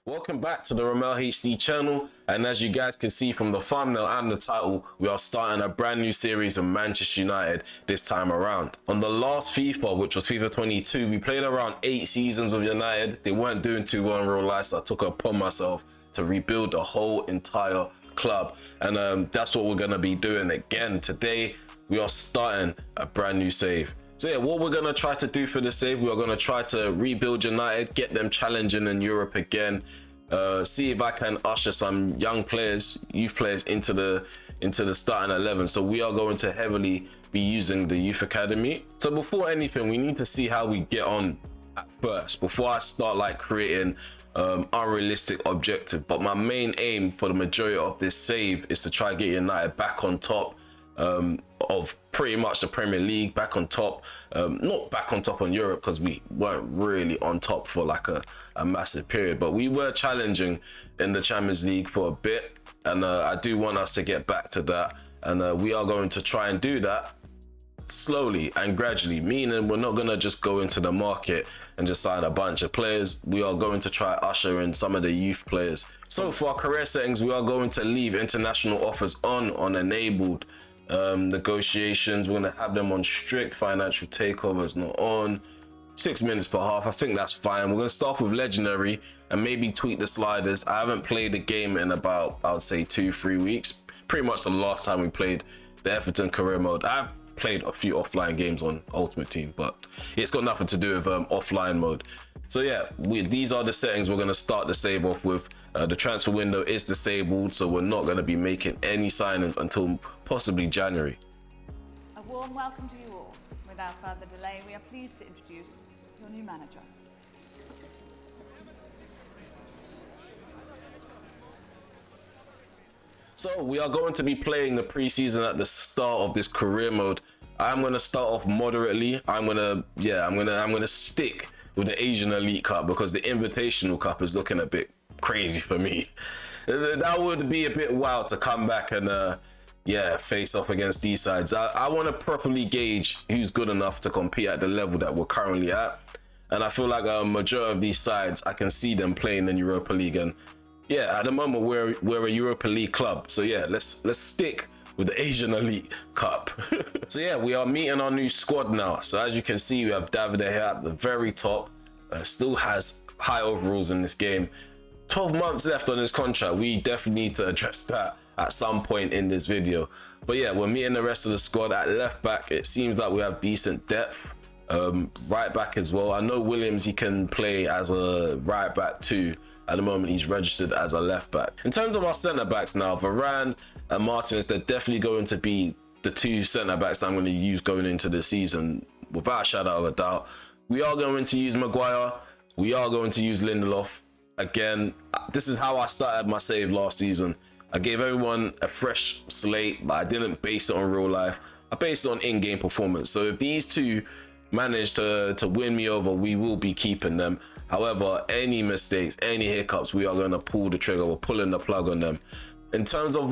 Welcome back to the Ramel HD channel, and as you guys can see from the thumbnail and the title, we are starting a brand new series of Manchester United this time around. On the last FIFA, which was FIFA 22, we played around 8 seasons of United. They weren't doing too well in real life, so I took it upon myself to rebuild the whole entire club, and that's what we're going to be doing again. Today, we are starting a brand new save. So yeah, what we're going to try to do for the save, we are going to try to rebuild United, get them challenging in Europe again, see if I can usher some young players, youth players into the starting 11. So we are going to heavily be using the youth academy. So before anything, we need to see how we get on at first, before I start like creating unrealistic objective. But my main aim for the majority of this save is to try to get United back on top of pretty much the Premier League, back on top, not back on top on Europe, because we weren't really on top for like a massive period, but we were challenging in the Champions League for a bit, and I do want us to get back to that, and we are going to try and do that slowly and gradually, meaning we're not going to just go into the market and just sign a bunch of players. We are going to try usher in some of the youth players. So for our career settings, we are going to leave international offers on enabled. Negotiations, we're going to have them on strict. Financial takeovers not on. 6 minutes per half, I think that's fine. We're going to start with legendary and maybe tweak the sliders. I haven't played the game in about, I would say, 2-3 weeks. Pretty much the last time we played the EVERTON career mode. I've played a few offline games on Ultimate Team, but it's got nothing to do with offline mode. So yeah, these are the settings we're going to start the save off with. The transfer window is disabled, so we're not going to be making any signings until possibly January. A warm welcome to you all. Without further delay, we are pleased to introduce your new manager. So we are going to be playing the preseason at the start of this career mode. I'm going to start off moderately. I'm going to stick with the Asian Elite Cup because the Invitational Cup is looking a bit crazy for me. That would be a bit wild to come back and face off against these sides. I want to properly gauge who's good enough to compete at the level that we're currently at, and I feel like a majority of these sides I can see them playing in Europa League, and yeah, at the moment we're a Europa League club. So yeah, let's stick with the Asian Elite Cup. So yeah, we are meeting our new squad now. So as you can see, we have David here at the very top. Still has high overalls in this game. 12 months left on his contract. We definitely need to address that at some point in this video. But yeah, we're meeting the rest of the squad. At left back, it seems like we have decent depth. Right back as well. I know Williams, he can play as a right back too. At the moment, he's registered as a left back. In terms of our centre backs now, Varane and Martinez, they're definitely going to be the two centre backs I'm going to use going into the season, without a shadow of a doubt. We are going to use Maguire. We are going to use Lindelof. Again, this is how I started my save last season. I gave everyone a fresh slate, but I didn't base it on real life. I based it on in-game performance. So if these two manage to win me over, we will be keeping them. However, any mistakes, any hiccups, we are going to pull the trigger. We're pulling the plug on them. In terms of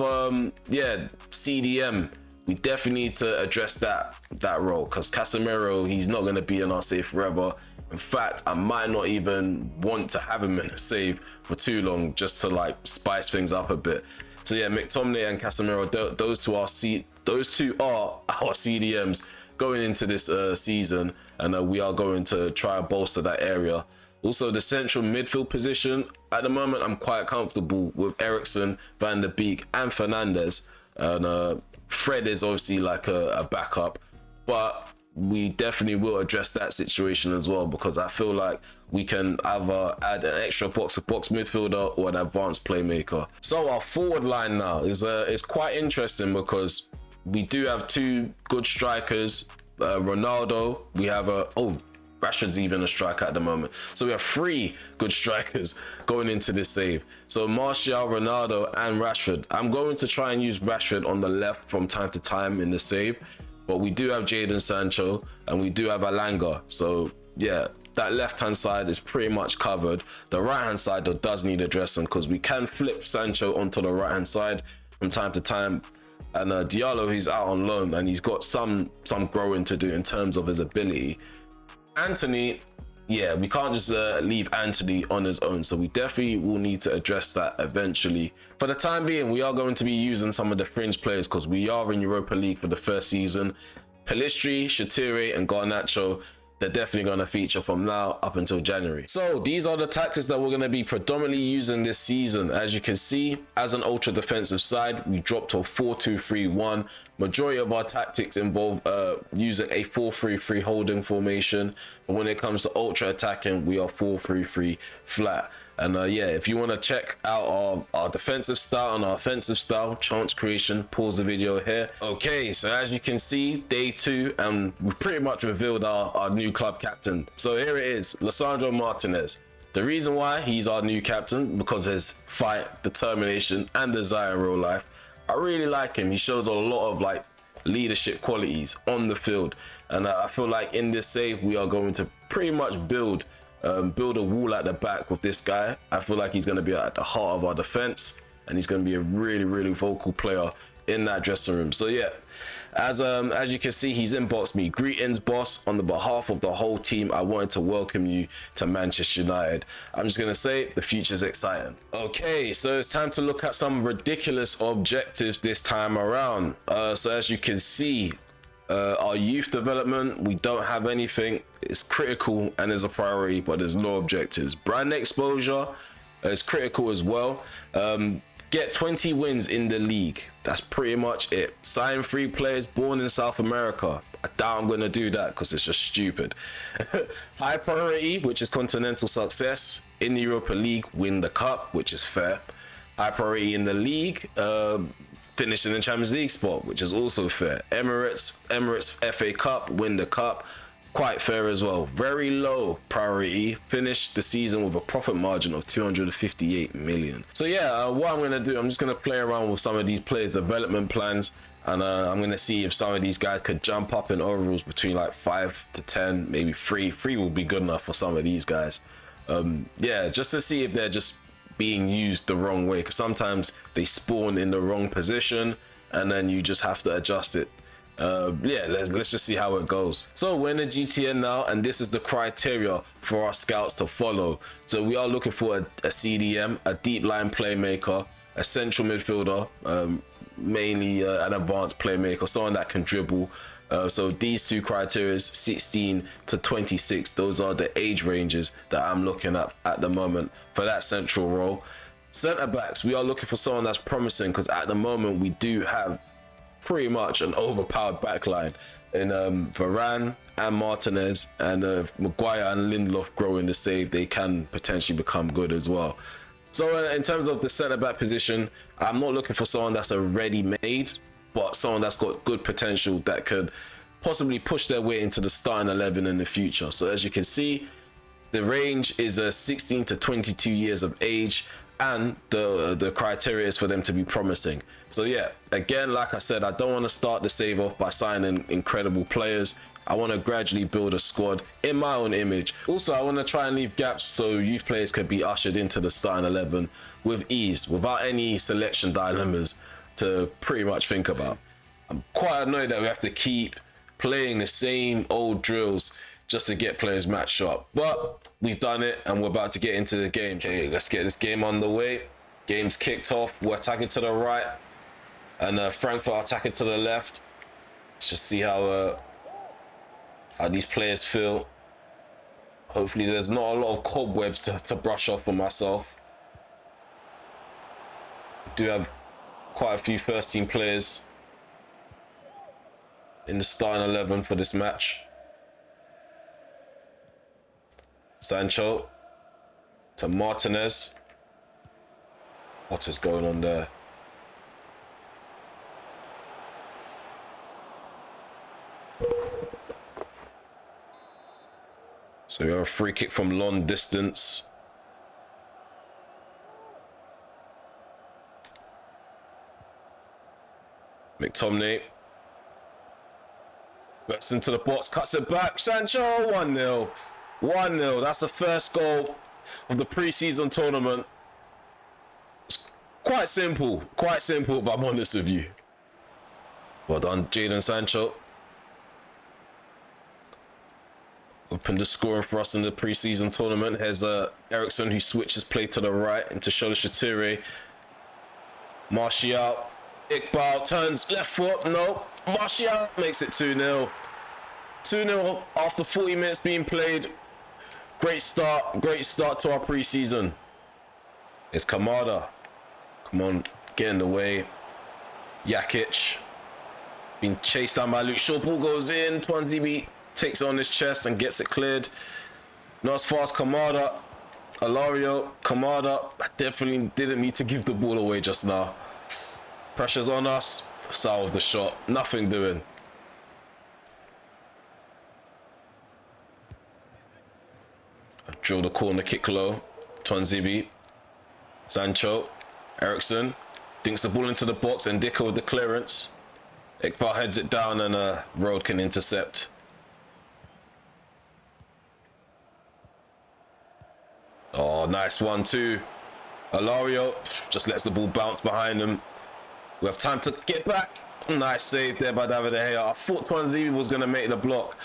CDM, we definitely need to address that role, because Casemiro, he's not going to be in our save forever. In fact, I might not even want to have him in a save for too long, just to like spice things up a bit. So yeah, McTominay and Casemiro, those two are our CDMs going into this season, and we are going to try and bolster that area. Also, the central midfield position, at the moment, I'm quite comfortable with Eriksen, Van der Beek, and Fernandes. And Fred is obviously like a backup, but we definitely will address that situation as well, because I feel like we can either add an extra box-to-box midfielder or an advanced playmaker. So our forward line now is quite interesting, because we do have two good strikers. Ronaldo, we have Rashford's even a striker at the moment. So we have 3 good strikers going into this save. So Martial, Ronaldo, and Rashford. I'm going to try and use Rashford on the left from time to time in the save. But we do have Jadon Sancho and we do have Alanga. So yeah, that left-hand side is pretty much covered. The right-hand side though does need addressing, because we can flip Sancho onto the right-hand side from time to time. And Diallo, he's out on loan and he's got some growing to do in terms of his ability. Anthony, yeah, we can't just leave Anthony on his own. So we definitely will need to address that eventually. For the time being, we are going to be using some of the fringe players because we are in Europa League for the first season. Pelistri, Shatire, and Garnacho, they're definitely going to feature from now up until January. So these are the tactics that we're going to be predominantly using this season. As you can see, as an ultra defensive side, we dropped to a 4-2-3-1. Majority of our tactics involve using a 4-3-3 holding formation, but when it comes to ultra attacking, we are 4-3-3 flat. And yeah, if you want to check out our defensive style and our offensive style, chance creation, pause the video here. Okay, so as you can see, day 2, and we've pretty much revealed our new club captain. So here it is, Lisandro Martinez. The reason why he's our new captain, because his fight, determination, and desire in real life. I really like him. He shows a lot of like leadership qualities on the field. And I feel like in this save, we are going to pretty much build a wall at the back with this guy. I feel like he's going to be at the heart of our defense, and he's going to be a really vocal player in that dressing room. So yeah, as you can see, he's inboxed me. Greetings, boss. On the behalf of the whole team, I wanted to welcome you to Manchester United. I'm just going to say the future's exciting. Okay, so it's time to look at some ridiculous objectives this time around. So as you can see, our youth development, we don't have anything. It's critical and is a priority, but there's no objectives. Brand exposure is critical as well. Get 20 wins in the league. That's pretty much it. Sign 3 players born in South America. I doubt I'm going to do that because it's just stupid. High priority, which is continental success. In the Europa League, win the cup, which is fair. High priority in the league, finish in the Champions League spot, which is also fair. Emirates FA Cup, win the cup, quite fair as well. Very low priority, finish the season with a profit margin of 258 million. So yeah, what I'm going to do, I'm just going to play around with some of these players' development plans, and I'm going to see if some of these guys could jump up in overalls between like 5 to 10, maybe 3 will be good enough for some of these guys. Yeah, just to see if they're just being used the wrong way, because sometimes they spawn in the wrong position and then you just have to adjust it. Yeah, let's just see how it goes. So we're in the GTN now, and this is the criteria for our scouts to follow. So we are looking for a CDM, a deep line playmaker, a central midfielder, mainly an advanced playmaker, someone that can dribble. So these 2 criteria, 16 to 26, those are the age ranges that I'm looking at the moment for that central role. Centre backs, we are looking for someone that's promising, because at the moment we do have pretty much an overpowered backline in Varane and Martinez, and Maguire and Lindelof growing the save, they can potentially become good as well. So in terms of the centre back position, I'm not looking for someone that's a ready-made, but someone that's got good potential that could possibly push their way into the starting 11 in the future. So as you can see, the range is 16 to 22 years of age, and the criteria is for them to be promising. So yeah, again, like I said, I don't want to start the save off by signing incredible players. I want to gradually build a squad in my own image. Also, I want to try and leave gaps so youth players could be ushered into the starting 11 with ease, without any selection dilemmas to pretty much think about. I'm quite annoyed that we have to keep playing the same old drills just to get players matched up, but we've done it and we're about to get into the game. Okay, let's get this game on the way. Game's kicked off. We're attacking to the right, and Frankfurt attacking to the left. Let's just see how these players feel. Hopefully there's not a lot of cobwebs to brush off for myself. Do have quite a few first team players in the starting 11 for this match. Sancho to Martinez. What is going on there? So we have a free kick from long distance. McTominay gets into the box, cuts it back. Sancho, 1-0. 1-0. That's the first goal of the pre-season tournament. It's quite simple if I'm honest with you. Well done, Jadon Sancho. Opened the scoring for us in the pre-season tournament. Here's Ericsson, who switches play to the right into Shola Shature. Martial. Iqbal turns left foot. No. Martial makes it 2-0. 2-0 after 40 minutes being played. Great start to our pre-season. It's Kamada. Come on, get in the way. Jakic. Being chased down by Luke Shaw. Ball goes in. Twanzibi takes it on his chest and gets it cleared. Not as far as Kamada. Alario, Kamada. I definitely didn't need to give the ball away just now. Pressure's on us. Salve the shot. Nothing doing. Drill the corner kick low. Twanzibi. Sancho. Ericsson. Dinks the ball into the box and Dicko with the clearance. Iqbal heads it down and Road can intercept. Oh, nice 1-2. Alario just lets the ball bounce behind him. We have time to get back. Nice save there by David De Gea. I thought Twanzibi was going to make the block.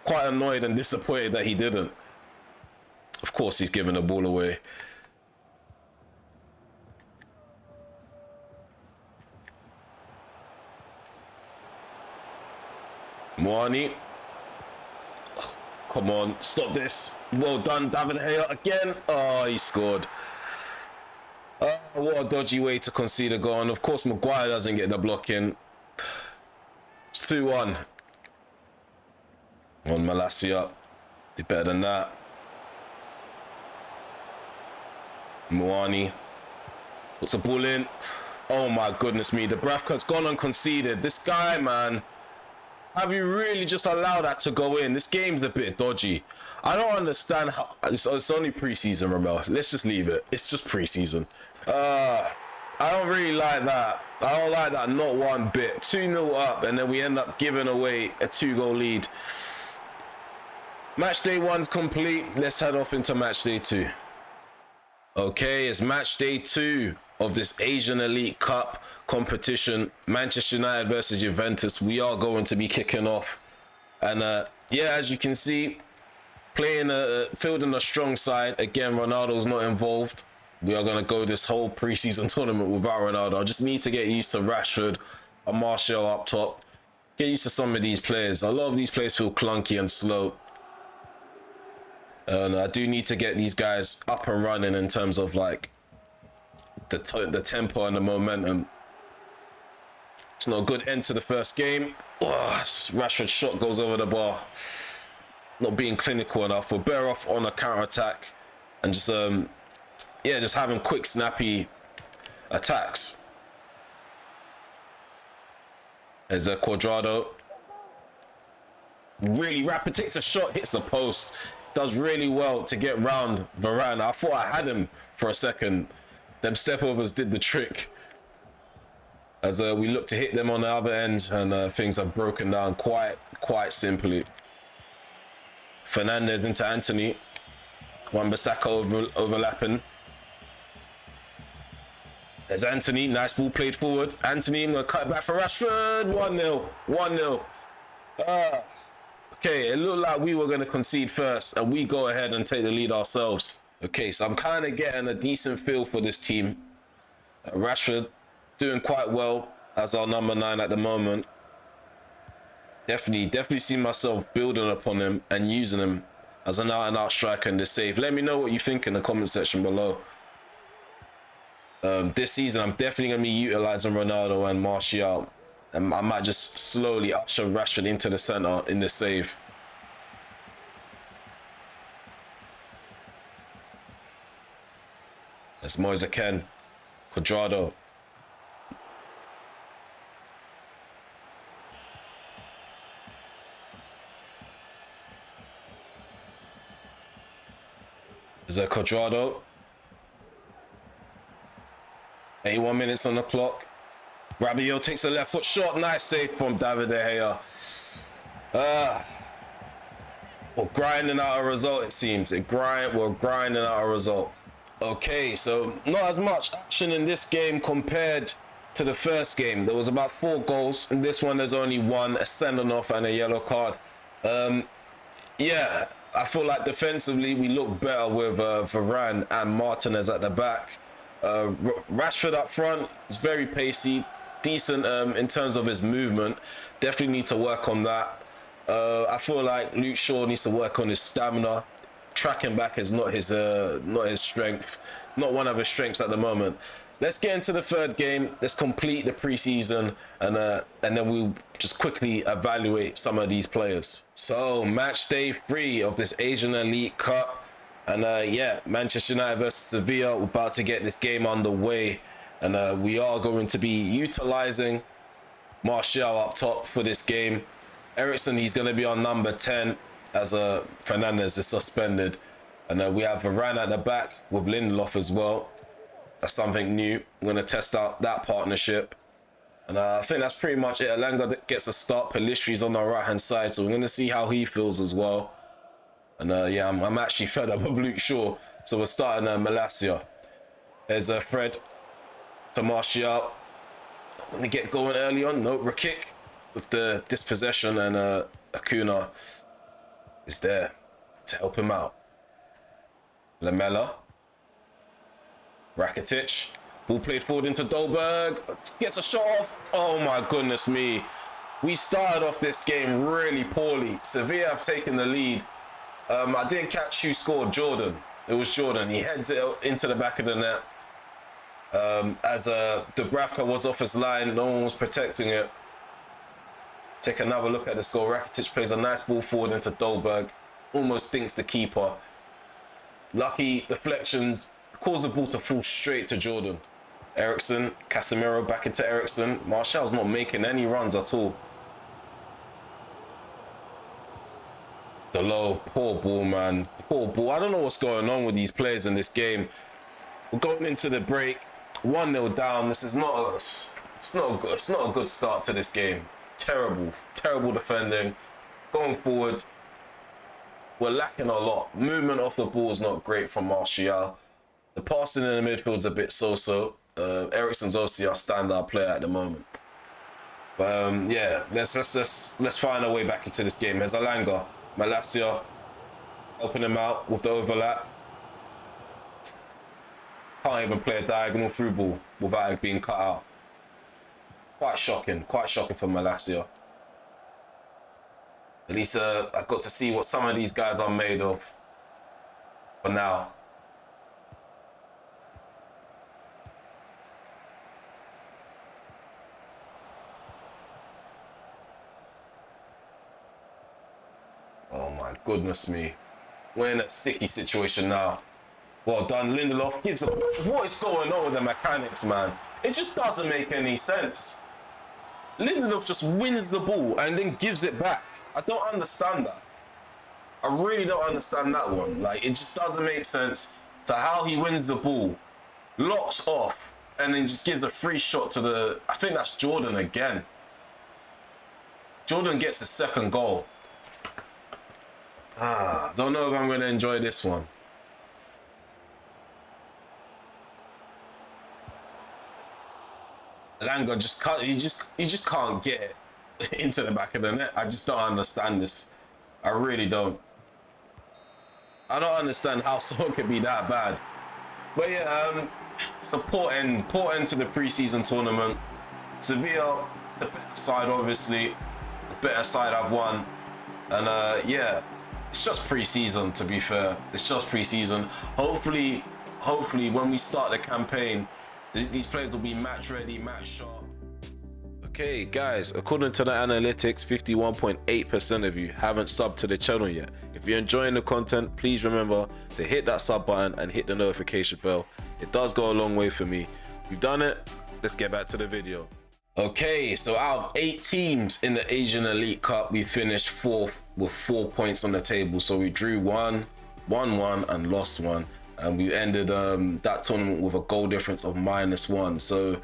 Quite annoyed and disappointed that he didn't. Of course, he's giving the ball away. Moani. Come on, stop this. Well done, David De Gea again. Oh, he scored. What a dodgy way to concede a goal. And of course, Maguire doesn't get the block in. It's 2-1. On Malacia. Did better than that. Moani. Puts the ball in. Oh my goodness me. Dubravka's gone unconceded. This guy, man. Have you really just allowed that to go in? This game's a bit dodgy. I don't understand how... It's only pre-season, Ramel. Let's just leave it. It's just pre-season. I don't really like that. I don't like that not one bit. 2-0 up, and then we end up giving away a 2-goal lead. Match day 1's complete. Let's head off into match day 2. Okay, it's match day 2 of this Asian Elite Cup competition. Manchester United versus Juventus. We are going to be kicking off. And yeah, as you can see, fielding a strong side. Again, Ronaldo's not involved. We are going to go this whole pre-season tournament without Ronaldo. I just need to get used to Rashford and Martial up top. Get used to some of these players. A lot of these players feel clunky and slow. And I do need to get these guys up and running in terms of like the tempo and the momentum. It's not a good end to the first game. Oh, Rashford's shot goes over the bar. Not being clinical enough. We're better off on a counter-attack and just yeah, just having quick, snappy attacks. There's a Cuadrado. Really rapid, takes a shot, hits the post. Does really well to get round Varane. I thought I had him for a second. Them step overs did the trick. As we look to hit them on the other end, and things have broken down quite simply. Fernandez into Anthony. Wan-Bissaka overlapping. There's Anthony. Nice ball played forward. Anthony, I'm going to cut it back for Rashford. 1-0. 1-0. Okay, it looked like we were going to concede first, and we go ahead and take the lead ourselves. Okay, so I'm kind of getting a decent feel for this team. Rashford doing quite well as our number 9 at the moment. Definitely see myself building upon him and using him as an out-and-out striker in this save. Let me know what you think in the comment section below. This season, I'm definitely going to be utilising Ronaldo and Martial. And I might just slowly usher Rashford into the centre in the save. That's Moise Ken. Cuadrado. There's a Cuadrado. 81 minutes on the clock. Rabiot takes a left foot shot. Nice save from David De Gea. We're grinding out a result, it seems. We're grinding out a result. Okay, so not as much action in this game compared to the first game. There was about 4 goals. In this one, there's only 1, a send-off and a yellow card. Yeah, I feel like defensively we look better with Varane and Martinez at the back. Rashford up front is very pacey, decent in terms of his movement. Definitely need to work on that. I feel like Luke Shaw needs to work on his stamina. Tracking back is not his strength, not one of his strengths at the moment. Let's get into the third game. Let's complete the preseason, and then we'll just quickly evaluate some of these players. So match day 3 of this Asian Elite Cup, and yeah, Manchester United versus Sevilla. We're about to get this game underway, and we are going to be utilizing Martial up top for this game. Eriksen, he's going to be on number 10 as Fernandes is suspended, and we have Varane at the back with Lindelof as well. That's something new. We're going to test out that partnership. And I think that's pretty much it. Elanga gets a start. Pelistri's on the right-hand side, so we're going to see how he feels as well. And yeah, I'm actually fed up with Luke Shaw. So we're starting Malacia. There's Fred to Martial. I'm going to get going early on. No, Rakic with the dispossession, and Acuna is there to help him out. Lamela. Rakitic, ball played forward into Dolberg, gets a shot off. Oh my goodness me. We started off this game really poorly. Sevilla have taken the lead. I didn't catch who scored. Jordan. It was Jordan. He heads it into the back of the net. As Dubravka was off his line, no one was protecting it. Take another look at this goal. Rakitic plays a nice ball forward into Dolberg. Almost dinks the keeper. Lucky deflections. Cause the ball to fall straight to Jordan. Eriksen, Casemiro back into Eriksen. Martial's not making any runs at all. Delo, poor ball, man. Poor ball. I don't know what's going on with these players in this game. We're going into the break. 1-0 down. This is not a good start to this game. Terrible defending. Going forward, we're lacking a lot. Movement off the ball is not great from Martial. The passing in the midfield's a bit so-so. Eriksen's obviously our standout player at the moment. But yeah, let's find our way back into this game. There's Elanga, Malacia, helping him out with the overlap. Can't even play a diagonal through ball without it being cut out. Quite shocking for Malacia. At least I got to see what some of these guys are made of for now. Oh my goodness me. We're in a sticky situation now. Well done, Lindelof gives a... What is going on with the mechanics, man? It just doesn't make any sense. Lindelof just wins the ball and then gives it back. I don't understand that. I really don't understand that one. Like, it just doesn't make sense to how he wins the ball, locks off, and then just gives a free shot to the... I think that's Jordan again. Jordan gets the second goal. Don't know if I'm going to enjoy this one. Elanga just can't, he just can't get it into the back of the net. I just don't understand this. I really don't. I don't understand how someone could be that bad. But yeah, it's a poor end to the preseason tournament. Sevilla, the better side, obviously. The better side I've won. And yeah, it's just preseason, to be fair. It's just preseason. Hopefully when we start the campaign, these players will be match ready, match sharp. Okay, guys, according to the analytics, 51.8% of you haven't subbed to the channel yet. If you're enjoying the content, please remember to hit that sub button and hit the notification bell. It does go a long way for me. You've done it. Let's get back to the video. Okay, so out of 8 teams in the Asian Elite Cup, we finished 4th with 4 points on the table. So we drew 1, won 1, and lost 1. And we ended that tournament with a goal difference of -1. So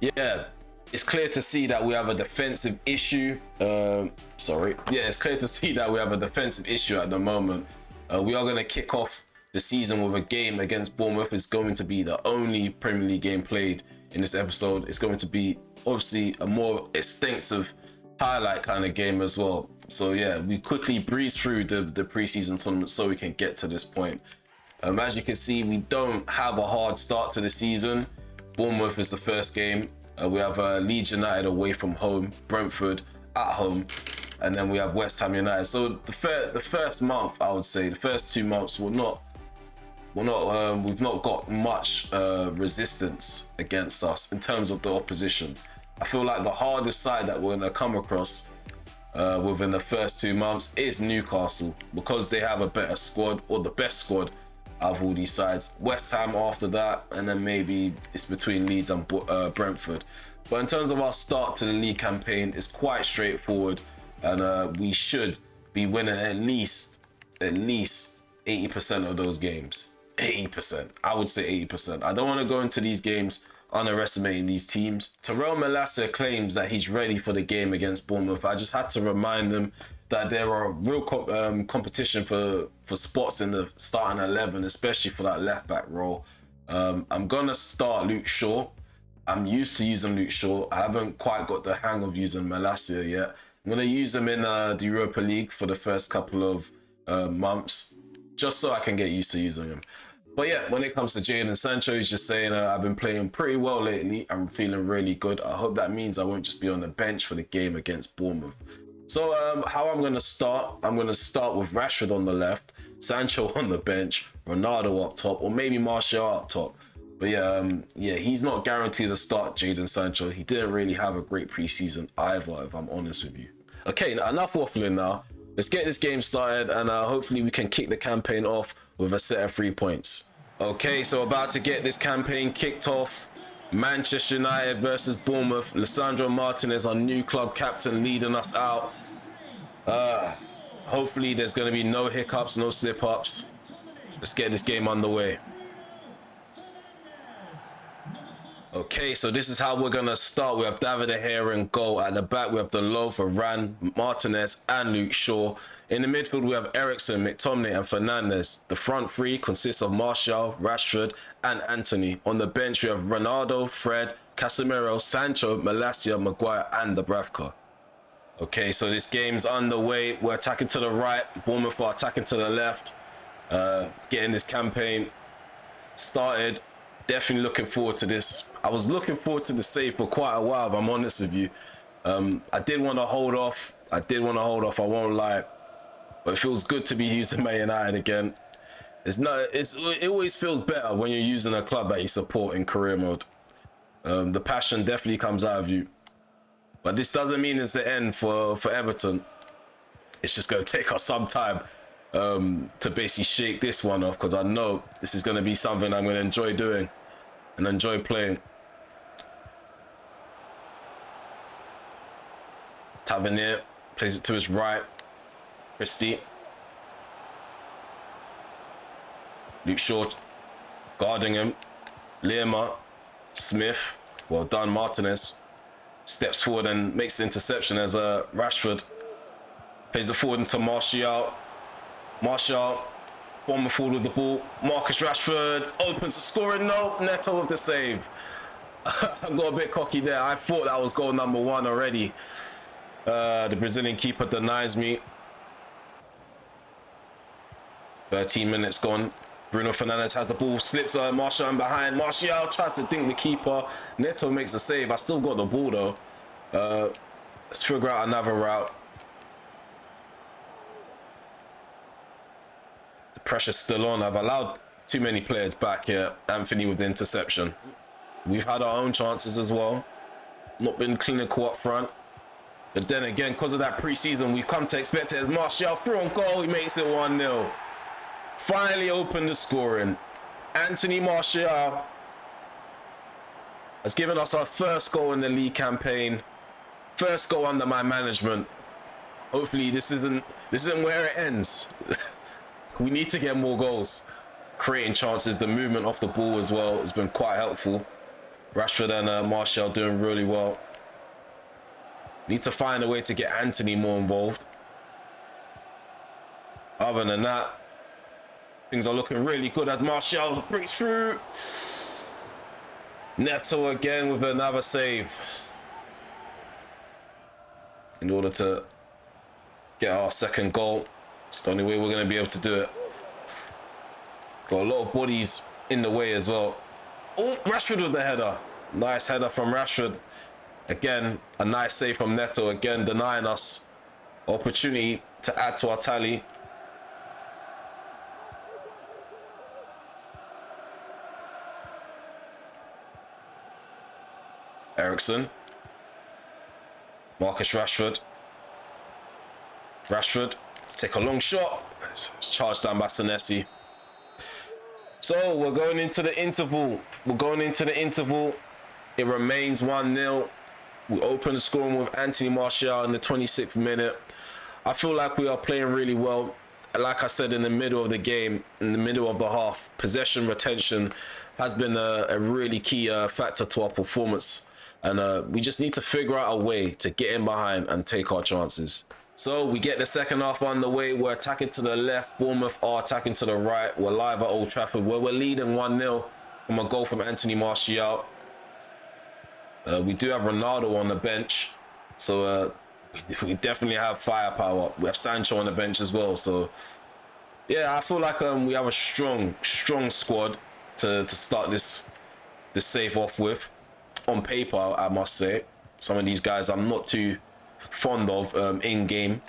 yeah, it's clear to see that we have a defensive issue. It's clear to see that we have a defensive issue at the moment. We are going to kick off the season with a game against Bournemouth. It's going to be the only Premier League game played in this episode. It's going to be obviously a more extensive highlight kind of game as well. So yeah, we quickly breezed through the preseason tournament so we can get to this point. As you can see, we don't have a hard start to the season. Bournemouth is the first game. We have Leeds United away from home, Brentford at home, and then we have West Ham United. So the first month, I would say, the first 2 months, we've not got much resistance against us in terms of the opposition. I feel like the hardest side that we're gonna come across within the first 2 months is Newcastle, because they have a better squad, or the best squad out of all these sides. West Ham after that, and then maybe it's between Leeds and Brentford. But in terms of our start to the league campaign, it's quite straightforward, and we should be winning at least 80% of those games. 80%. I would say 80%. I don't want to go into these games underestimating these teams. Terrell Malacia claims that he's ready for the game against Bournemouth. I just had to remind him that there are real competition for spots in the starting 11, especially for that left back role. I'm gonna start Luke Shaw. I'm used to using Luke Shaw. I haven't quite got the hang of using Malacia yet. I'm gonna use him in the Europa League for the first couple of months, just so I can get used to using him. But yeah, when it comes to Jadon Sancho, he's just saying I've been playing pretty well lately. I'm feeling really good. I hope that means I won't just be on the bench for the game against Bournemouth. So how I'm going to start, I'm going to start with Rashford on the left, Sancho on the bench, Ronaldo up top, or maybe Martial up top. But yeah, he's not guaranteed to start, Jadon Sancho. He didn't really have a great preseason either, if I'm honest with you. Okay, enough waffling now. Let's get this game started, and hopefully we can kick the campaign off with a set of 3 points. Okay, so about to get this campaign kicked off. Manchester United versus Bournemouth. Lisandro Martinez, our new club captain, leading us out. Hopefully there's going to be no hiccups, no slip-ups. Let's get this game underway. Okay, so this is how we're going to start. We have David De Gea in goal. At the back, we have Deleuve, Varane, Martinez, and Luke Shaw. In the midfield, we have Eriksen, McTominay, and Fernandes. The front three consists of Martial, Rashford, and Antony. On the bench, we have Ronaldo, Fred, Casemiro, Sancho, Malacia, Maguire, and Dubravka. Okay, so this game's underway. We're attacking to the right. Bournemouth are attacking to the left. Getting this campaign started. Definitely looking forward to this. I was looking forward to the save for quite a while, if I'm honest with you. I did want to hold off. I won't lie. But it feels good to be using Man United again. It always feels better when you're using a club that you support in career mode. The passion definitely comes out of you. But this doesn't mean it's the end for Everton. It's just going to take us some time to basically shake this one off, because I know this is going to be something I'm going to enjoy doing and enjoy playing. Tavernier plays it to his right. Christie. Luke Shaw guarding him. Lima. Smith. Well done, Martinez. Steps forward and makes the interception as Rashford plays it forward into Martial. Bournemouth forward with the ball. Marcus Rashford opens the scoring. No, Neto with the save. I got a bit cocky there. I thought that was goal number 1 already. The Brazilian keeper denies me. 13 minutes gone. Bruno Fernandes has the ball, slips Martial in behind. Martial tries to dink the keeper. Neto makes a save. I still got the ball though. Let's figure out another route. The pressure's still on. I've allowed too many players back here. Anthony with the interception. We've had our own chances as well. Not been clinical up front. But then again, because of that pre-season, we've come to expect it as Martial through on goal. He makes it 1-0. Finally opened the scoring. Anthony Martial has given us our first goal in the league campaign. First goal under my management. Hopefully this isn't where it ends. We need to get more goals. Creating chances, the movement off the ball as well has been quite helpful. Rashford and Martial doing really well. Need to find a way to get Anthony more involved. Other than that, things are looking really good as Martial breaks through. Neto again with another save. In order to get our second goal. It's the only way we're going to be able to do it. Got a lot of bodies in the way as well. Oh, Rashford with the header. Nice header from Rashford. Again, a nice save from Neto. Again, denying us opportunity to add to our tally. Eriksen. Marcus Rashford. Rashford, take a long shot. It's charged down by Senesi. So we're going into the interval. It remains 1-0. We open the scoring with Anthony Martial in the 26th minute. I feel like we are playing really well. Like I said, in the middle of the game, in the middle of the half, possession retention has been a really key factor to our performance. And we just need to figure out a way to get in behind and take our chances. So we get the second half underway. We're attacking to the left. Bournemouth are attacking to the right. We're live at Old Trafford where we're leading 1-0 from a goal from Anthony Martial. We do have Ronaldo on the bench. So we definitely have firepower. We have Sancho on the bench as well. So yeah, I feel like we have a strong squad to start this save off with. On paper, I must say. Some of these guys I'm not too fond of in-game.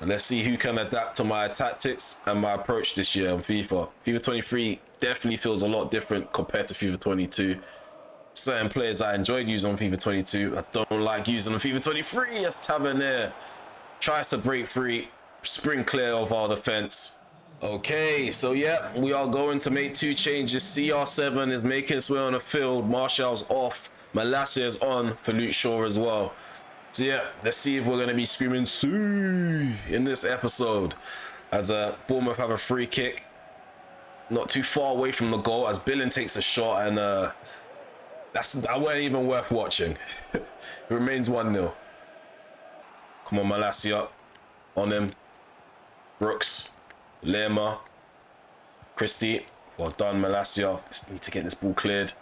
Let's see who can adapt to my tactics and my approach this year on FIFA. FIFA 23 definitely feels a lot different compared to FIFA 22. Certain players I enjoyed using on FIFA 22, I don't like using on FIFA 23. As Tavernier tries to break free, spring clear of our defense. Okay, so yeah, we are going to make two changes. CR7 is making its way on the field. Martial's off. Malacia is on for Luke Shaw as well. So yeah, let's see if we're going to be screaming "Sue" in this episode. As Bournemouth have a free kick. Not too far away from the goal as Billing takes a shot, and that wasn't even worth watching. It remains 1-0. Come on, Malacia. On him. Brooks. Lerma. Christie. Well done, Malacia. Just need to get this ball cleared.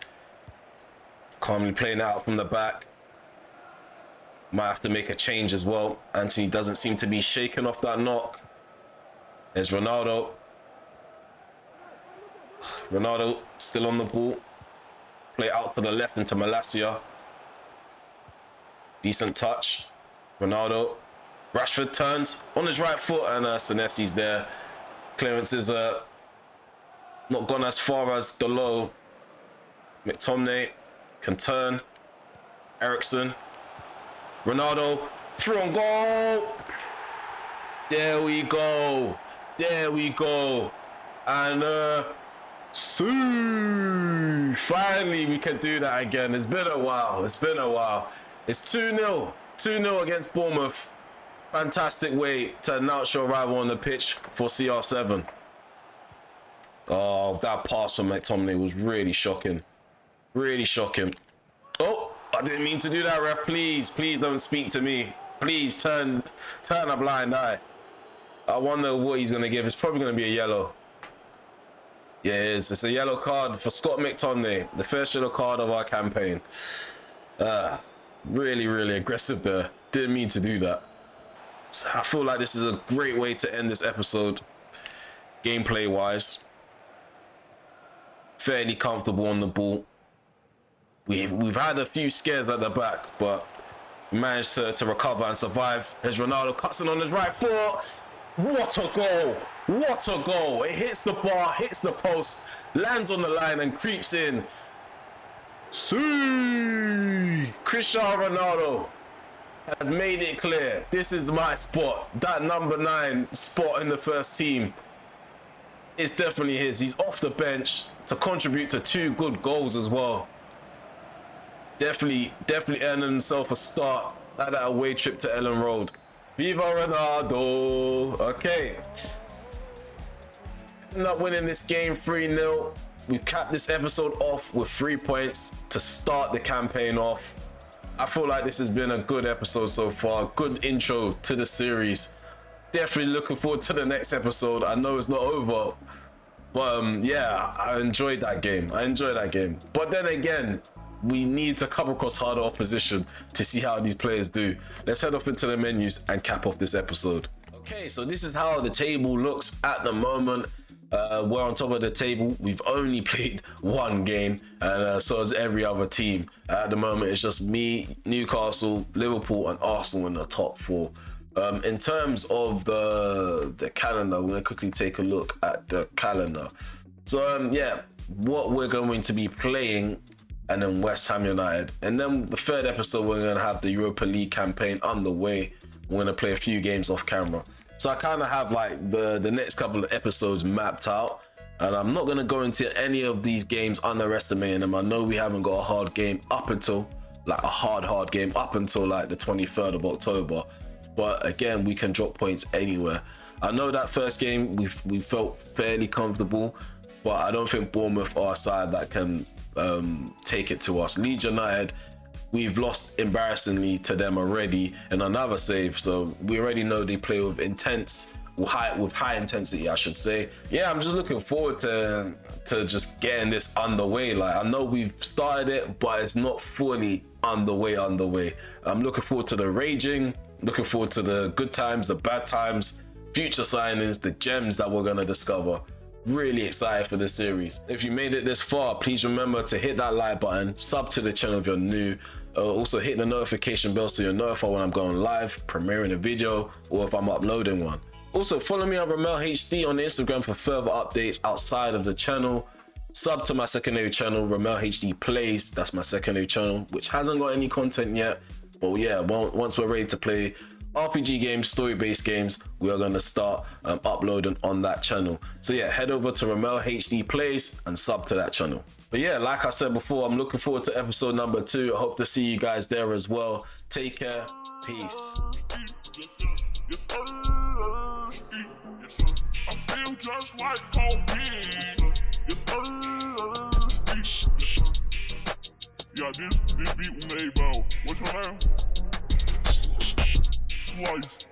Calmly playing it out from the back. Might have to make a change as well. Anthony doesn't seem to be shaken off that knock. There's Ronaldo. Ronaldo still on the ball. Play out to the left into Malacia. Decent touch. Ronaldo. Rashford turns on his right foot and Senesi's there. Clearance is not gone as far as the low. McTominay can turn. Eriksen. Ronaldo. Through on goal. There we go. There we go. And finally we can do that again. It's been a while. It's 2-0. 2-0 against Bournemouth. Fantastic way to announce your arrival on the pitch for CR7. Oh, that pass from McTominay was really shocking. Really shocking. Oh, I didn't mean to do that, ref. Please don't speak to me. Please turn a blind eye. I wonder what he's going to give. It's probably going to be a yellow. Yeah, it is. It's a yellow card for Scott McTominay. The first yellow card of our campaign. Really aggressive there. Didn't mean to do that. So I feel like this is a great way to end this episode. Gameplay wise. Fairly comfortable on the ball. We've had a few scares at the back, but we managed to recover and survive. As Ronaldo cuts in on his right foot. What a goal! What a goal! It hits the bar, hits the post, lands on the line and creeps in. Cristiano Ronaldo has made it clear. This is my spot. That number 9 spot in the first team is definitely his. He's off the bench to contribute to 2 good goals as well. Definitely earning himself a start at that away trip to Ellen Road. Viva Ronaldo! Okay. Ended up winning this game 3-0. We capped this episode off with 3 points to start the campaign off. I feel like this has been a good episode so far. Good intro to the series. Definitely looking forward to the next episode. I know it's not over. But yeah, I enjoyed that game. But then again, we need to come across harder opposition to see how these players do. Let's head off into the menus and cap off this episode. Okay, so this is how the table looks at the moment. We're on top of the table. We've only played one game, and so has every other team. At the moment, it's just me, Newcastle, Liverpool, and Arsenal in the top 4. In terms of the calendar, we're going to quickly take a look at the calendar. So, yeah, what we're going to be playing, and then West Ham United. And then the third episode, we're going to have the Europa League campaign underway. We're going to play a few games off camera. So I kind of have like the next couple of episodes mapped out, and I'm not going to go into any of these games underestimating them. I know we haven't got a hard game up until like a hard game up until like the 23rd of October. But again, we can drop points anywhere. I know that first game we felt fairly comfortable, but I don't think Bournemouth are a side that can take it to us. Leeds United, we've lost embarrassingly to them already in another save, so we already know they play with high intensity, I should say. Yeah, I'm just looking forward to just getting this underway. Like, I know we've started it, but it's not fully underway. I'm looking forward to the raging, looking forward to the good times, the bad times, future signings, the gems that we're gonna discover. Really excited for this series. If you made it this far, please remember to hit that like button, sub to the channel if you're new. Also hit the notification bell so you're notified when I'm going live, premiering a video, or if I'm uploading one. Also follow me on Ramel HD on Instagram for further updates outside of the channel. Sub to my secondary channel, Ramel HD Plays. That's my secondary channel, which hasn't got any content yet. But yeah, once we're ready to play RPG games, story-based games, we are going to start uploading on that channel. So yeah, head over to Ramel HD Plays and sub to that channel. But yeah, like I said before, I'm looking forward to episode number 2. I hope to see you guys there as well. Take care. Peace. Yeah, this beat was made by, what's her name? Slice.